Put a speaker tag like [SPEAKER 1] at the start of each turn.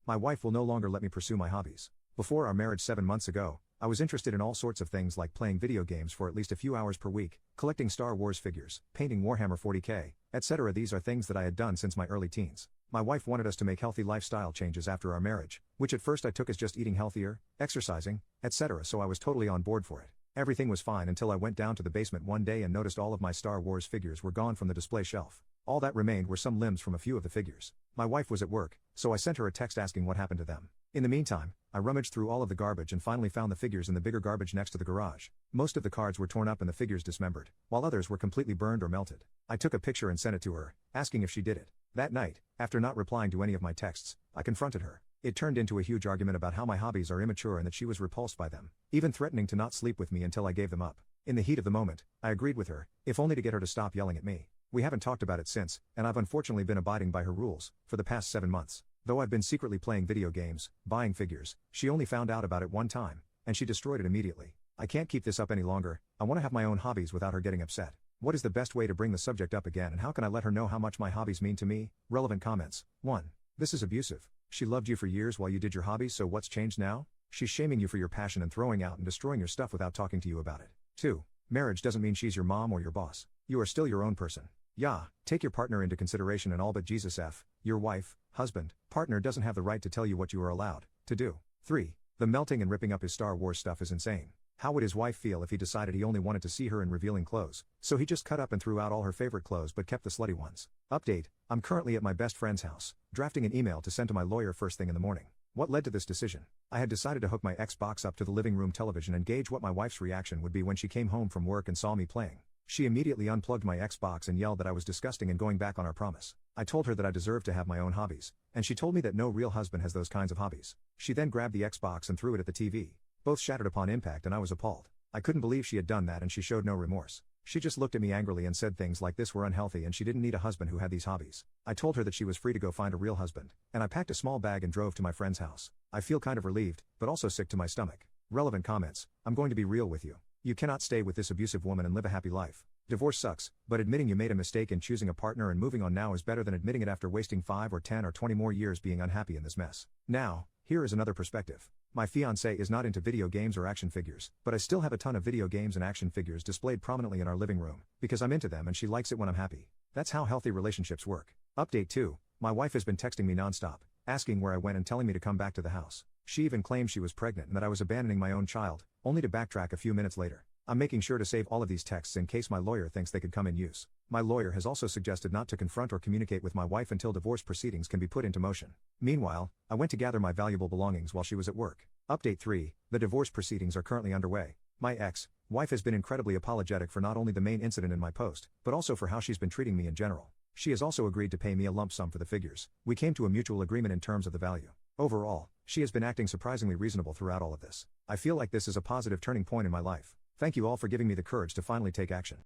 [SPEAKER 1] My wife will no longer let me pursue my hobbies. Before our marriage 7 months ago, I was interested in all sorts of things like playing video games for at least a few hours per week, collecting Star Wars figures, painting Warhammer 40K, etc. These are things that I had done since my early teens. My wife wanted us to make healthy lifestyle changes after our marriage, which at first I took as just eating healthier, exercising, etc. So I was totally on board for it. Everything was fine until I went down to the basement one day and noticed all of my Star Wars figures were gone from the display shelf. All that remained were some limbs from a few of the figures. My wife was at work, so I sent her a text asking what happened to them. In the meantime, I rummaged through all of the garbage and finally found the figures in the bigger garbage next to the garage. Most of the cards were torn up and the figures dismembered, while others were completely burned or melted. I took a picture and sent it to her, asking if she did it. That night, after not replying to any of my texts, I confronted her. It turned into a huge argument about how my hobbies are immature and that she was repulsed by them, even threatening to not sleep with me until I gave them up. In the heat of the moment, I agreed with her, if only to get her to stop yelling at me. We haven't talked about it since, and I've unfortunately been abiding by her rules for the past 7 months. Though I've been secretly playing video games, buying figures, she only found out about it one time, and she destroyed it immediately. I can't keep this up any longer. I want to have my own hobbies without her getting upset. What is the best way to bring the subject up again, and how can I let her know how much my hobbies mean to me? Relevant comments. 1. This is abusive. She loved you for years while you did your hobbies, so what's changed now? She's shaming you for your passion and throwing out and destroying your stuff without talking to you about it. 2. Marriage doesn't mean she's your mom or your boss. You are still your own person. Yeah, take your partner into consideration and all, but Jesus F. Your wife, husband, partner doesn't have the right to tell you what you are allowed to do. 3. The melting and ripping up his Star Wars stuff is insane. How would his wife feel if he decided he only wanted to see her in revealing clothes, so he just cut up and threw out all her favorite clothes but kept the slutty ones? Update, I'm currently at my best friend's house, drafting an email to send to my lawyer first thing in the morning. What led to this decision? I had decided to hook my Xbox up to the living room television and gauge what my wife's reaction would be when she came home from work and saw me playing. She immediately unplugged my Xbox and yelled that I was disgusting and going back on our promise. I told her that I deserved to have my own hobbies, and she told me that no real husband has those kinds of hobbies. She then grabbed the Xbox and threw it at the TV. Both shattered upon impact and I was appalled. I couldn't believe she had done that and she showed no remorse. She just looked at me angrily and said things like this were unhealthy and she didn't need a husband who had these hobbies. I told her that she was free to go find a real husband, and I packed a small bag and drove to my friend's house. I feel kind of relieved, but also sick to my stomach. Relevant comments. I'm going to be real with you. You cannot stay with this abusive woman and live a happy life. Divorce sucks, but admitting you made a mistake in choosing a partner and moving on now is better than admitting it after wasting 5 or 10 or 20 more years being unhappy in this mess. Now, here is another perspective. My fiancé is not into video games or action figures, but I still have a ton of video games and action figures displayed prominently in our living room, because I'm into them and she likes it when I'm happy. That's how healthy relationships work. Update 2. My wife has been texting me nonstop, asking where I went and telling me to come back to the house. She even claimed she was pregnant and that I was abandoning my own child, only to backtrack a few minutes later. I'm making sure to save all of these texts in case my lawyer thinks they could come in use. My lawyer has also suggested not to confront or communicate with my wife until divorce proceedings can be put into motion. Meanwhile, I went to gather my valuable belongings while she was at work. Update 3. The divorce proceedings are currently underway. My ex-wife has been incredibly apologetic for not only the main incident in my post, but also for how she's been treating me in general. She has also agreed to pay me a lump sum for the figures. We came to a mutual agreement in terms of the value. Overall, she has been acting surprisingly reasonable throughout all of this. I feel like this is a positive turning point in my life. Thank you all for giving me the courage to finally take action.